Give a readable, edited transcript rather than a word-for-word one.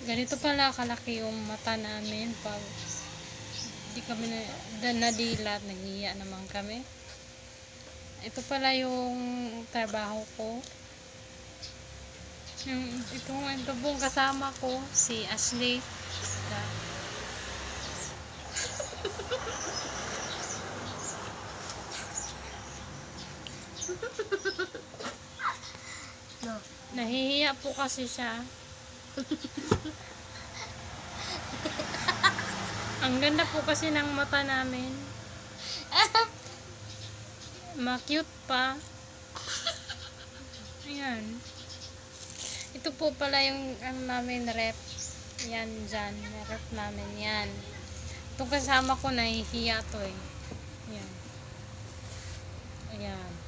Ganito pala kalaki yung mata namin pag di kami nadilat, naghihiya naman kami. Ito pala yung trabaho ko. Ito pong kasama ko, si Ashley. No. Nahihiya po kasi siya. Ang ganda po kasi ng mata namin. Ma-cute pa. Ayan. Ito po pala yung namin rep. Yan dyan. Rep namin yan. Itong kasama ko nahihiya to eh. Ayan. Ayan.